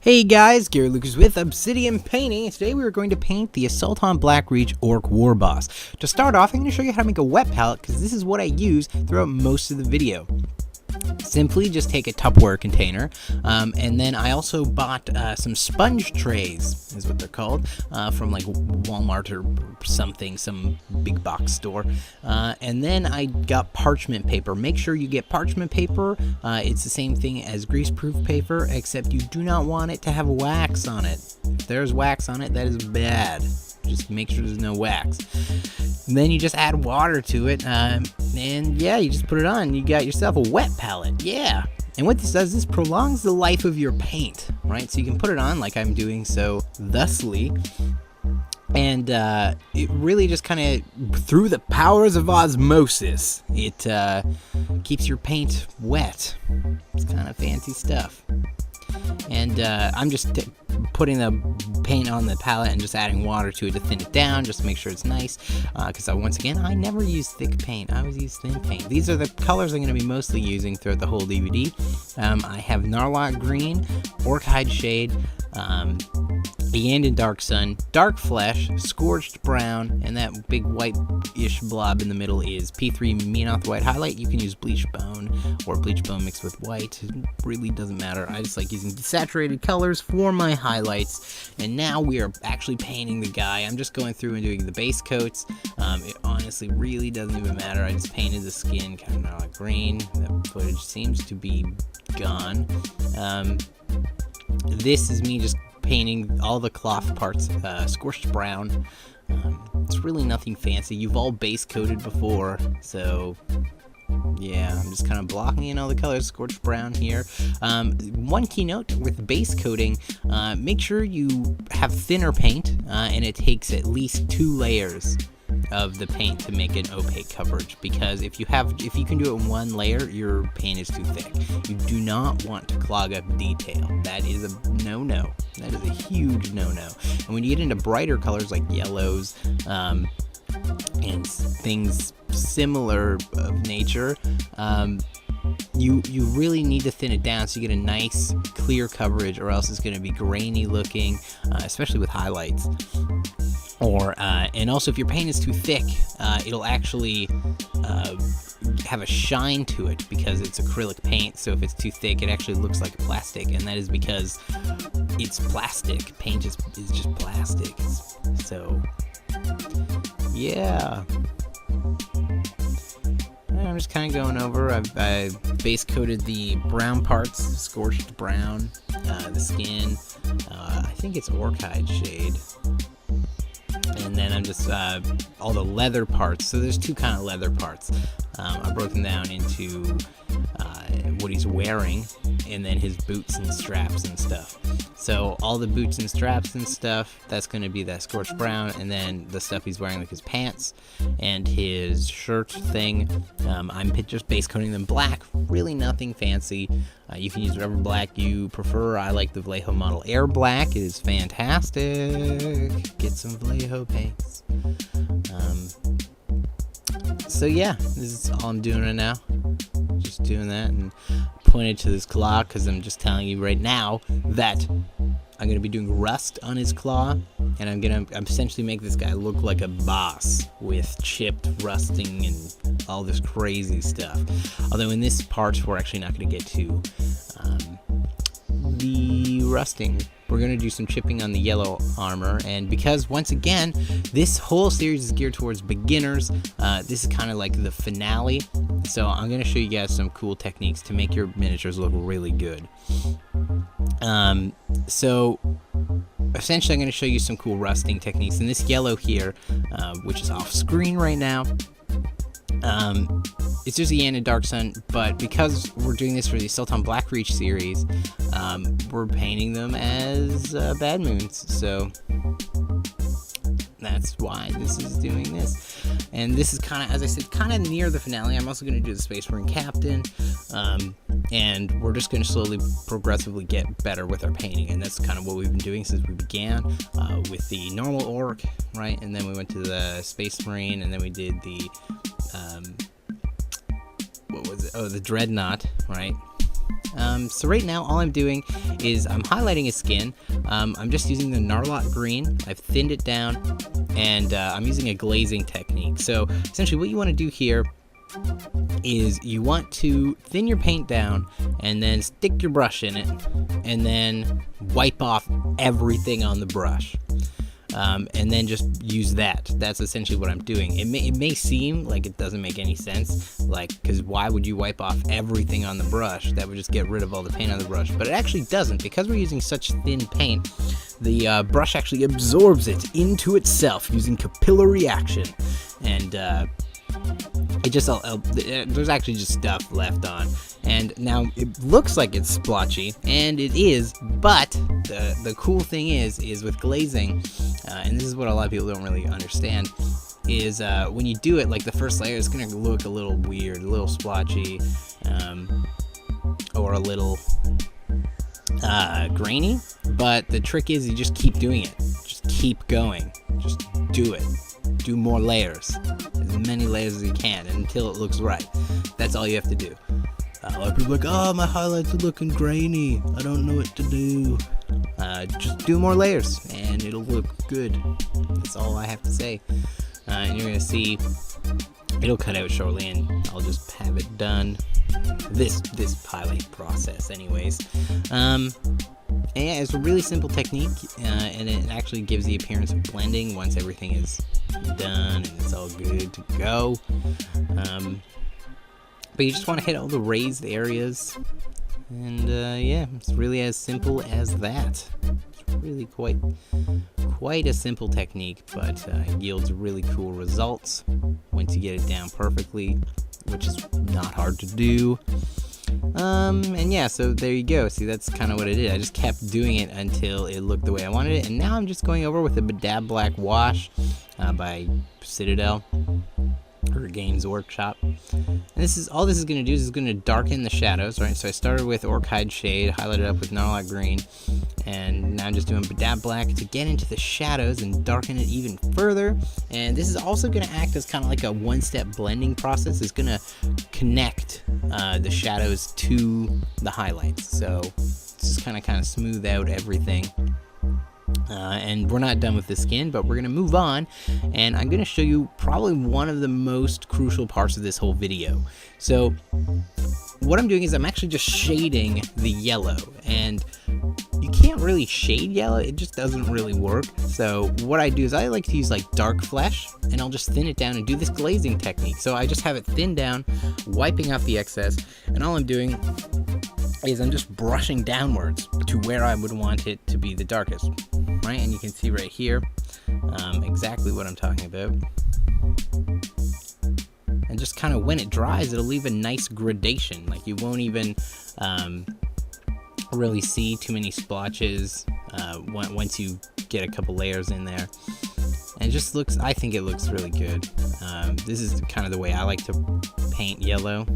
Hey guys, Gary Lucas with Obsidian Painting, and today we are going to paint the Assault on Blackreach Ork Warboss. To start off, I'm going to show you how to make a wet palette, because this is what I use throughout most of the video. Simply just take a Tupperware container, and then I also bought some sponge trays, is what they're called, from like Walmart or something, some big box store. And then I got parchment paper. Make sure you get parchment paper. It's the same thing as greaseproof paper, except you do not want it to have wax on it. If there's wax on it, that is bad. Just make sure there's no wax. And then you just add water to it, and yeah, you just put it on. You got yourself a wet palette, yeah. And what this does, this prolongs the life of your paint, right? So you can put it on like I'm doing so thusly, and it really just kind of, through the powers of osmosis, it keeps your paint wet. It's kind of fancy stuff. And I'm just putting the paint on the palette and just adding water to it to thin it down, just to make sure it's nice, because once again, I never use thick paint. I always use thin paint. These are the colors I'm going to be mostly using throughout the whole DVD. I have Narlock Green, Orkhide Shade, Iyanden Dark Sun, Dark Flesh, Scorched Brown, and that big white-ish blob in the middle is P3 Menoth White Highlight. You can use Bleach Bone or Bleach Bone mixed with white. It really doesn't matter. I just like using desaturated colors for my highlights. And now we are actually painting the guy. I'm just going through and doing the base coats. It honestly really doesn't even matter. I just painted the skin kind of like green. That footage seems to be gone. This is me just painting all the cloth parts scorched brown. It's really nothing fancy. You've all base coated before, so yeah, I'm just kind of blocking in all the colors. Scorched brown here. One key note with base coating, make sure you have thinner paint, and it takes at least 2 layers of the paint to make an opaque coverage, because if you can do it in 1 layer, your paint is too thick. You do not want to clog up detail. That is a no-no. That is a huge no-no. And when you get into brighter colors like yellows and things similar of nature, you really need to thin it down so you get a nice clear coverage, or else it's going to be grainy looking, especially with highlights. Or and also, if your paint is too thick, it'll actually have a shine to it, because it's acrylic paint. So if it's too thick, it actually looks like plastic, and that is because it's plastic. Paint is just plastic. So yeah, I'm just kind of going over. I base coated the brown parts, scorched brown, the skin. I think it's Orkhide Shade. And then I'm just, all the leather parts. So there's 2 kind of leather parts. I broke them down into what he's wearing, and then his boots and straps and stuff. So all the boots and straps and stuff, that's going to be that scorched brown, and then the stuff he's wearing, like his pants and his shirt thing, I'm just base coating them black. Really nothing fancy. You can use whatever black you prefer. I like the Vallejo Model Air Black. It is fantastic. Get some Vallejo paints. So yeah, this is all I'm doing right now. Just doing that, and pointed to this claw because I'm just telling you right now that I'm gonna be doing rust on his claw, and I'm gonna essentially make this guy look like a boss with chipped rusting and all this crazy stuff. Although in this part we're actually not gonna get to the rusting. We're going to do some chipping on the yellow armor, and because once again this whole series is geared towards beginners, this is kind of like the finale, so I'm going to show you guys some cool techniques to make your miniatures look really good. So essentially I'm going to show you some cool rusting techniques, and this yellow here, which is off screen right now, it's just Iyanden Dark Sun, but because we're doing this for the Assault on Blackreach series, we're painting them as Bad Moons, so that's why this is doing this. And this is kind of, as I said, kind of near the finale. I'm also going to do the Space Marine Captain, and we're just going to slowly, progressively get better with our painting, and that's kind of what we've been doing since we began, with the normal Orc, right, and then we went to the Space Marine, and then we did the what was it? Oh, the Dreadnought, right? So right now all I'm doing is I'm highlighting his skin. I'm just using the Narlock green. I've thinned it down, and I'm using a glazing technique. So essentially what you want to do here is you want to thin your paint down and then stick your brush in it and then wipe off everything on the brush. And then just use that. That's essentially what I'm doing. It may seem like it doesn't make any sense, like, because why would you wipe off everything on the brush? That would just get rid of all the paint on the brush. But it actually doesn't, because we're using such thin paint. The brush actually absorbs it into itself using capillary action, and it just there's actually just stuff left on. And now it looks like it's splotchy, and it is, but the cool thing is with glazing, and this is what a lot of people don't really understand, is when you do it, like the first layer is going to look a little weird, a little splotchy, or a little grainy, but the trick is you just keep doing it. Just keep going. Just do it. Do more layers. As many layers as you can until it looks right. That's all you have to do. A lot of people are like, oh, my highlights are looking grainy. I don't know what to do. Just do more layers and it'll look good. That's all I have to say. And you're going to see it'll cut out shortly, and I'll just have it done. This highlight process anyways. And yeah, it's a really simple technique, and it actually gives the appearance of blending once everything is done and it's all good to go. But you just want to hit all the raised areas, and yeah, it's really as simple as that. It's really quite a simple technique, but it yields really cool results once you get it down perfectly, which is not hard to do. And yeah, so there you go. See, that's kind of what I did. I just kept doing it until it looked the way I wanted it, and now I'm just going over with a Dab Black Wash by Citadel, or Games Workshop. And this is all this is going to do is going to darken the shadows, right? So I started with Orchid Shade, highlighted up with Narlock Green, and now I'm just doing Dab Black to get into the shadows and darken it even further. And this is also going to act as kind of like a one-step blending process. It's going to connect the shadows to the highlights. So it's just kind of smooth out everything. And we're not done with the skin, but we're going to move on, and I'm going to show you probably one of the most crucial parts of this whole video. So what I'm doing is I'm actually just shading the yellow, and you can't really shade yellow, it just doesn't really work. So what I do is I like to use like dark flesh, and I'll just thin it down and do this glazing technique. So I just have it thinned down, wiping off the excess, and all I'm doing is I'm just brushing downwards to where I would want it to be the darkest, right? And you can see right here exactly what I'm talking about. And just kind of when it dries, it'll leave a nice gradation. Like you won't even really see too many splotches once you get a couple layers in there. And it just looks, I think it looks really good. This is kind of the way I like to paint yellow.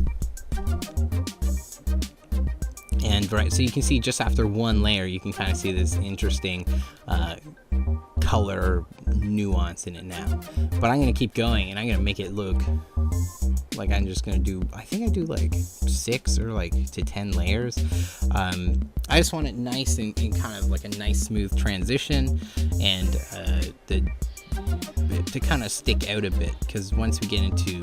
And right, so you can see just after one layer, you can kind of see this interesting color nuance in it now. But I'm going to keep going, and I'm going to make it look like I'm just going to do, I think I do like 6 or like to 10 layers. I just want it nice and kind of like a nice smooth transition, and to kind of stick out a bit, because once we get into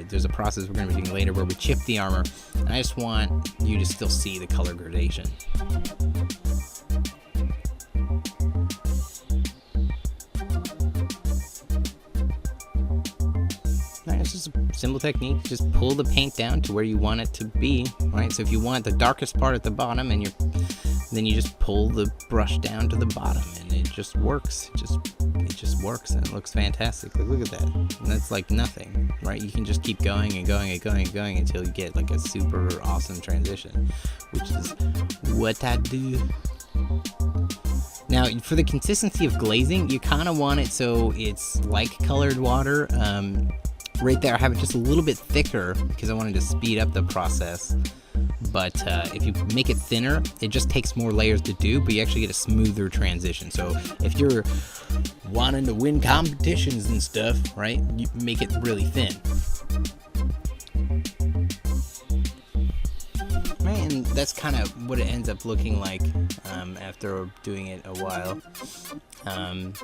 there's a process we're going to be doing later where we chip the armor, and I just want you to still see the color gradation. It's just a simple technique. Just pull the paint down to where you want it to be, right? So if you want the darkest part at the bottom, and then you just pull the brush down to the bottom, and it just works. It just works, and it looks fantastic. Look at that. And that's like nothing, right? You can just keep going and going and going and going until you get like a super awesome transition, which is what I do. Now, for the consistency of glazing, you kind of want it so it's like colored water. Right there, I have it just a little bit thicker because I wanted to speed up the process. But if you make it thinner, it just takes more layers to do, but you actually get a smoother transition. So if you're wanting to win competitions and stuff, right, you make it really thin. Right, and that's kind of what it ends up looking like after doing it a while. And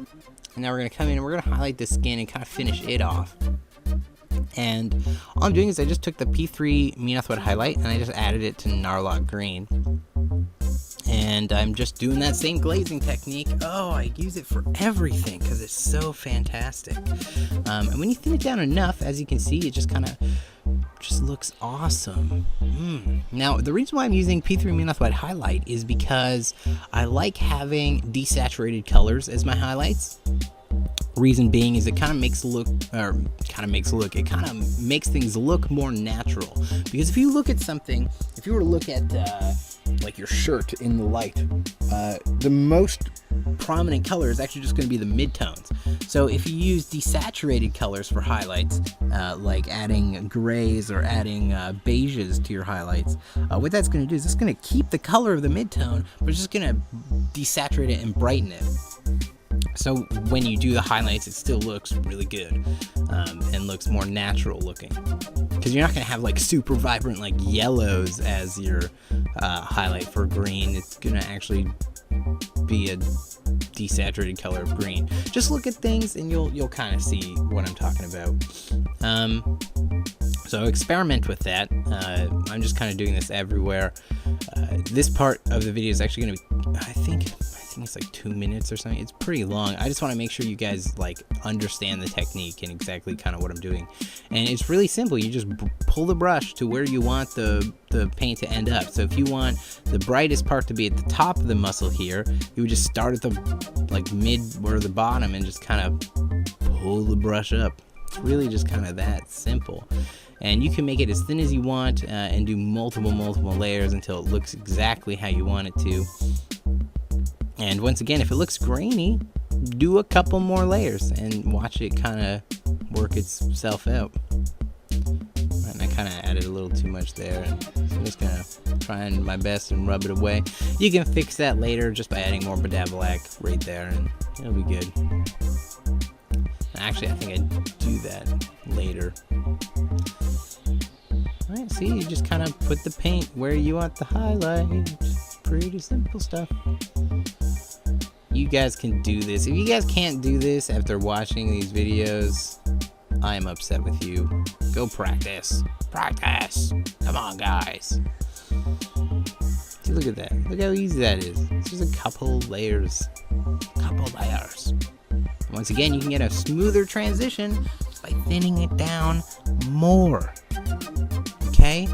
now we're going to come in and we're going to highlight the skin and kind of finish it off. And all I'm doing is I just took the P3 Minath White highlight and I just added it to Narlock Green. And I'm just doing that same glazing technique. Oh, I use it for everything because it's so fantastic. And when you thin it down enough, as you can see, it just kind of just looks awesome. Now, the reason why I'm using P3 Minath White highlight is because I like having desaturated colors as my highlights. Reason being is it kind of makes things look more natural. Because if you look at something, if you were to look at like your shirt in the light, the most prominent color is actually just going to be the midtones. So if you use desaturated colors for highlights, like adding grays or adding beiges to your highlights, what that's going to do is it's going to keep the color of the midtone, but it's just going to desaturate it and brighten it. So when you do the highlights, it still looks really good and looks more natural looking. Because you're not going to have like super vibrant like yellows as your highlight for green. It's going to actually be a desaturated color of green. Just look at things and you'll kind of see what I'm talking about. So experiment with that. I'm just kind of doing this everywhere. This part of the video is actually going to be, I think it's like 2 minutes or something. It's pretty long. I just want to make sure you guys like understand the technique and exactly kind of what I'm doing. And it's really simple. You just pull the brush to where you want the paint to end up. So if you want the brightest part to be at the top of the muscle here, you would just start at the like mid or the bottom and just kind of pull the brush up. It's really just kind of that simple. And you can make it as thin as you want and do multiple layers until it looks exactly how you want it to. And once again, if it looks grainy, do a couple more layers and watch it kind of work itself out. And I kind of added a little too much there, and so I'm just gonna try my best and rub it away. You can fix that later just by adding more Badablack right there, and it'll be good. Actually, I think I do that later. Alright, see, you just kind of put the paint where you want the highlight. Pretty simple stuff. You guys can do this. If you guys can't do this after watching these videos, I am upset with you. Go practice. Practice. Come on, guys. See, look at that. Look how easy that is. It's just a couple layers. Once again, you can get a smoother transition just by thinning it down more. Okay?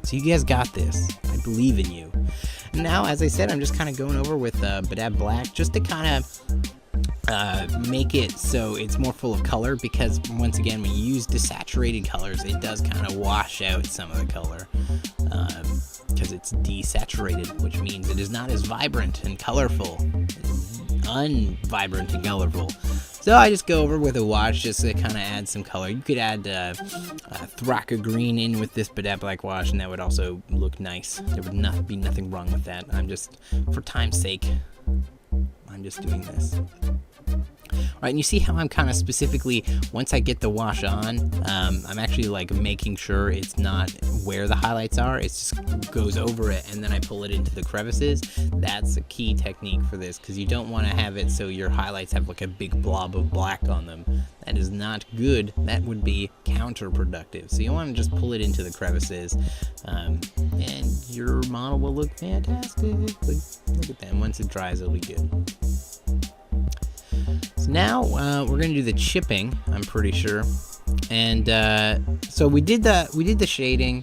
So you guys got this. I believe in you. Now, as I said, I'm just kind of going over with Badablack just to kind of make it so it's more full of color, because once again, when you use desaturated colors, it does kind of wash out some of the color because it's desaturated, which means it is not as vibrant and colorful. Unvibrant and colorful. So I just go over with a wash just to kind of add some color. You could add Thraka Green in with this Badablack wash, and that would also look nice. There would not be nothing wrong with that. I'm just, for time's sake, I'm just doing this. Right, and you see how I'm kind of specifically, once I get the wash on, I'm actually like making sure it's not where the highlights are. It just goes over it, and then I pull it into the crevices. That's a key technique for this, because you don't want to have it so your highlights have like a big blob of black on them. That is not good. That would be counterproductive. So you want to just pull it into the crevices, and your model will look fantastic. Look at that. Once it dries, it'll be good. So now we're gonna do the chipping, I'm pretty sure, and so we did the shading.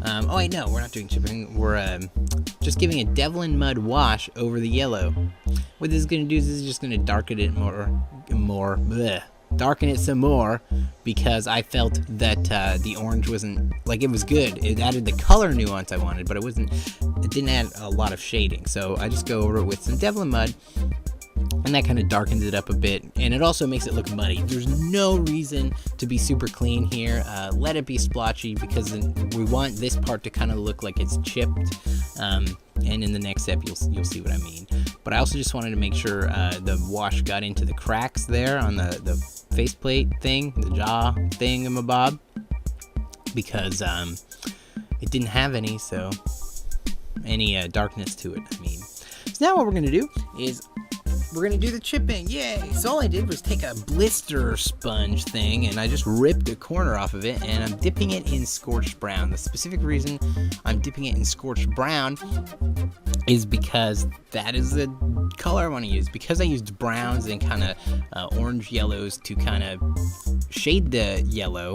Oh wait, no, we're not doing chipping. We're just giving a Devlin Mud wash over the yellow. What this is gonna do is this is just gonna darken it darken it some more, because I felt that the orange wasn't, like, it was good. It added the color nuance I wanted, but it didn't add a lot of shading. So I just go over it with some Devlin Mud. And that kind of darkens it up a bit, and it also makes it look muddy. There's no reason to be super clean here. Let it be splotchy, because we want this part to kind of look like it's chipped. And in the next step, you'll see what I mean. But I also just wanted to make sure the wash got into the cracks there on the faceplate thing, the jaw thingamabob, because it didn't have any, so any darkness to it, I mean. So now what we're going to do is we're going to do the chipping. Yay! So all I did was take a blister sponge thing and I just ripped a corner off of it and I'm dipping it in scorched brown. The specific reason I'm dipping it in scorched brown is because that is the color I want to use. Because I used browns and kind of orange yellows to kind of shade the yellow,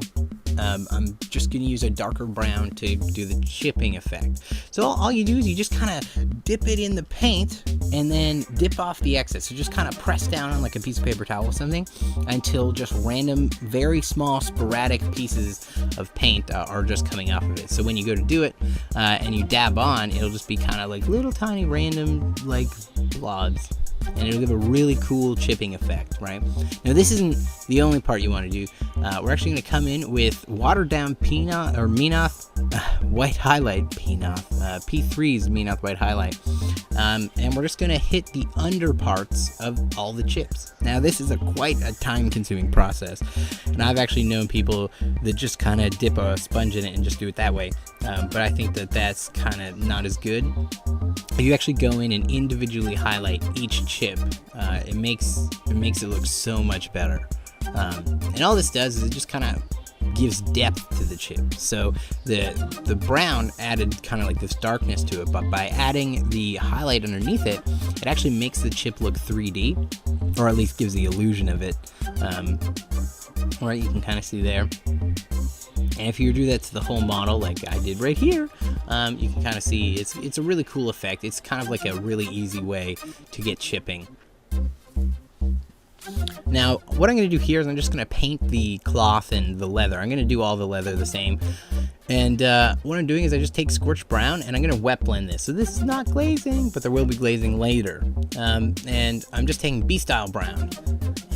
I'm just going to use a darker brown to do the chipping effect. So all you do is you just kind of dip it in the paint and then dip off the excess. So just kind of press down on like a piece of paper towel or something until just random, very small, sporadic pieces of paint are just coming off of it. So when you go to do it and you dab on, it'll just be kind of like little tiny random like blobs. And it'll give a really cool chipping effect, right? Now this isn't the only part you want to do. We're actually going to come in with watered down Menoth white highlight, P3's Menoth white highlight, and we're just going to hit the under parts of all the chips. Now this is quite a time consuming process, and I've actually known people that just kind of dip a sponge in it and just do it that way, but I think that that's kind of not as good. If you actually go in and individually highlight each chip, it makes it look so much better. And all this does is it just kind of gives depth to the chip. So the brown added kind of like this darkness to it, but by adding the highlight underneath it, it actually makes the chip look 3D, or at least gives the illusion of it. Right, you can kind of see there. And if you do that to the whole model like I did right here, you can kind of see it's a really cool effect. It's kind of like a really easy way to get chipping. Now, what I'm going to do here is I'm just going to paint the cloth and the leather. I'm going to do all the leather the same. And what I'm doing is I just take scorched brown and I'm going to wet blend this. So this is not glazing, but there will be glazing later. And I'm just taking B-style brown.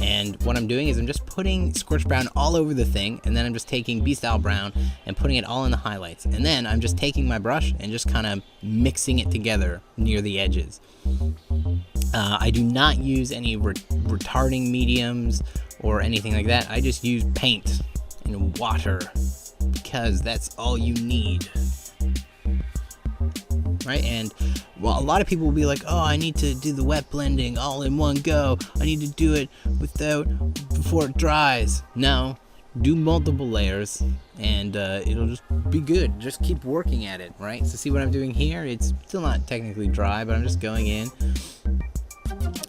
And what I'm doing is I'm just putting scorched brown all over the thing, and then I'm just taking B-style brown and putting it all in the highlights. And then I'm just taking my brush and just kind of mixing it together near the edges. I do not use any retarding mediums or anything like that. I just use paint and water because that's all you need. Right? And well, a lot of people will be like, oh, I need to do the wet blending all in one go. I need to do it before it dries. No, do multiple layers and it'll just be good. Just keep working at it, right? So see what I'm doing here? It's still not technically dry, but I'm just going in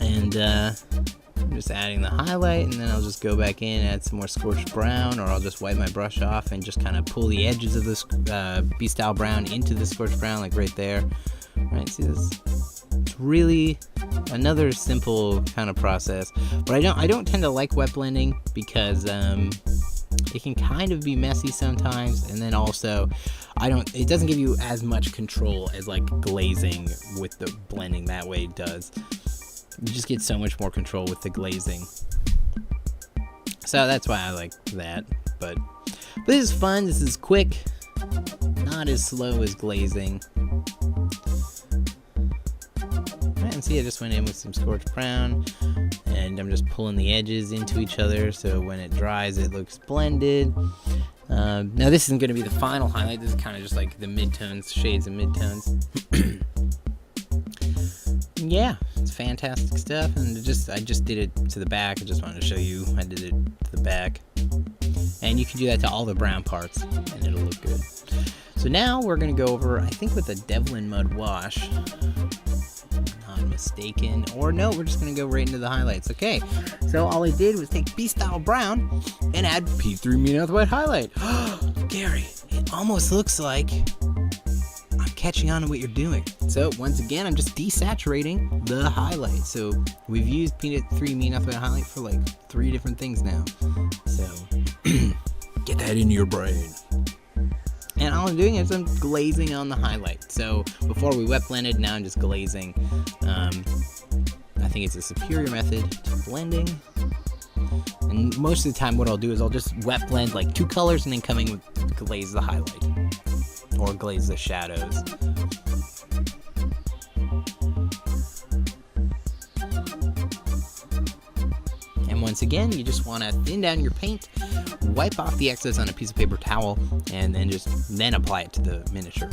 and I'm just adding the highlight, and then I'll just go back in, add some more scorched brown, or I'll just wipe my brush off and just kind of pull the edges of this B-style brown into the scorched brown, like right there. Right, see this? It's really another simple kind of process, but I don't tend to like wet blending because it can kind of be messy sometimes, and then also it doesn't give you as much control as like glazing with the blending that way does. You just get so much more control with the glazing. So that's why I like that. But this is fun. This is quick. Not as slow as glazing. And see, I just went in with some scorched brown. And I'm just pulling the edges into each other. So when it dries, it looks blended. Now this isn't going to be the final highlight. This is kind of just like the midtones, shades and midtones. Yeah, it's fantastic stuff, and I just did it to the back. I just wanted to show you I did it to the back, and you can do that to all the brown parts, and it'll look good. So now we're gonna go over, I think with a Devlin mud wash, not mistaken, or no, we're just gonna go right into the highlights. Okay, so all I did was take B-style brown and add P3 Menoth white highlight. Gary, it almost looks like catching on to what you're doing. So once again, I'm just desaturating the highlight. So we've used P3 Menoth white highlight for like 3 different things now. So get that into your brain. And all I'm doing is I'm glazing on the highlight. So before we wet blended, now I'm just glazing. I think it's a superior method to blending. And most of the time what I'll do is I'll just wet blend like 2 colors and then come in with glaze the highlight. Or glaze the shadows. And once again, you just want to thin down your paint, wipe off the excess on a piece of paper towel, and then apply it to the miniature.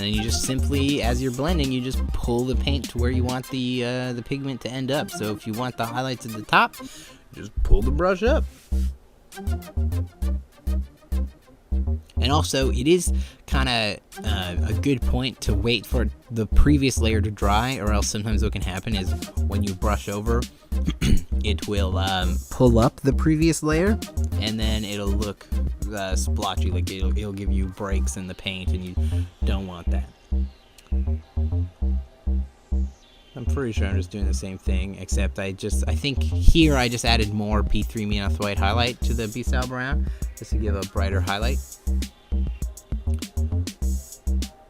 And then you just simply, as you're blending, you just pull the paint to where you want the pigment to end up. So if you want the highlights at the top, just pull the brush up. And also, it is kind of a good point to wait for the previous layer to dry, or else sometimes what can happen is when you brush over, it will pull up the previous layer, and then it'll look splotchy, like it'll give you breaks in the paint, and you don't want that. I'm pretty sure I'm just doing the same thing, except I think here I just added more P3 Meoth White highlight to the B-Style Brown, just to give a brighter highlight.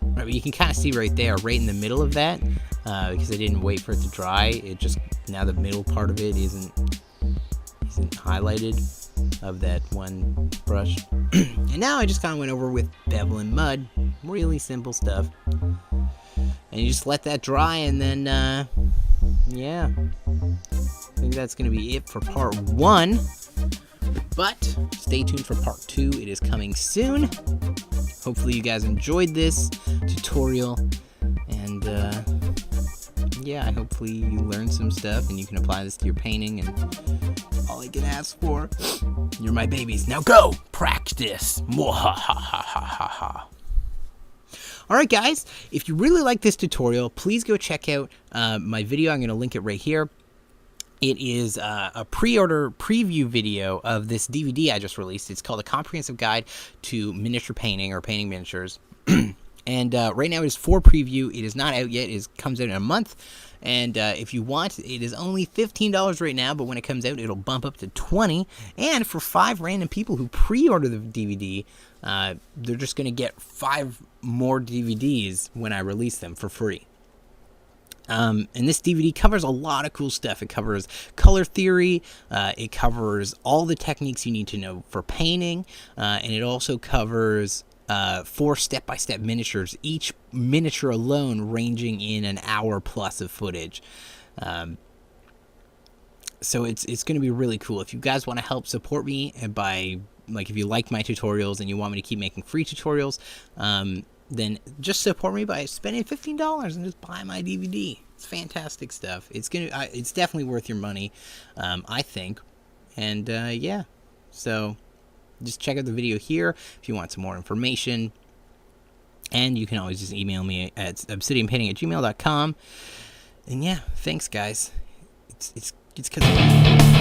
Right, but you can kind of see right there, right in the middle of that, because I didn't wait for it to dry, it just, now the middle part of it isn't highlighted of that one brush. And now I just kind of went over with bevel and mud, really simple stuff. And you just let that dry, and then, yeah. I think that's going to be it for part 1. But stay tuned for part 2. It is coming soon. Hopefully you guys enjoyed this tutorial. And, yeah, hopefully you learned some stuff and you can apply this to your painting. And all I can ask for, you're my babies. Now go! Practice! Mwahahahaha. Alright guys, if you really like this tutorial, please go check out my video. I'm going to link it right here. It is a pre-order preview video of this DVD I just released. It's called A Comprehensive Guide to Miniature Painting, or Painting Miniatures. And right now it is for preview. It is not out yet. It comes out in a month. And if you want, it is only $15 right now, but when it comes out, it'll bump up to $20. And for 5 random people who pre-order the DVD, they're just going to get 5 more DVDs when I release them for free. And this DVD covers a lot of cool stuff. It covers color theory, it covers all the techniques you need to know for painting, and it also covers 4 step-by-step miniatures, each miniature alone ranging in an hour plus of footage. So it's going to be really cool. If you guys want to help support me by, like, if you like my tutorials and you want me to keep making free tutorials, then just support me by spending $15 and just buy my DVD. It's fantastic stuff. It's definitely worth your money, I think. And yeah, so just check out the video here if you want some more information. And you can always just email me at obsidianpainting@gmail.com. And yeah, thanks guys. It's 'cause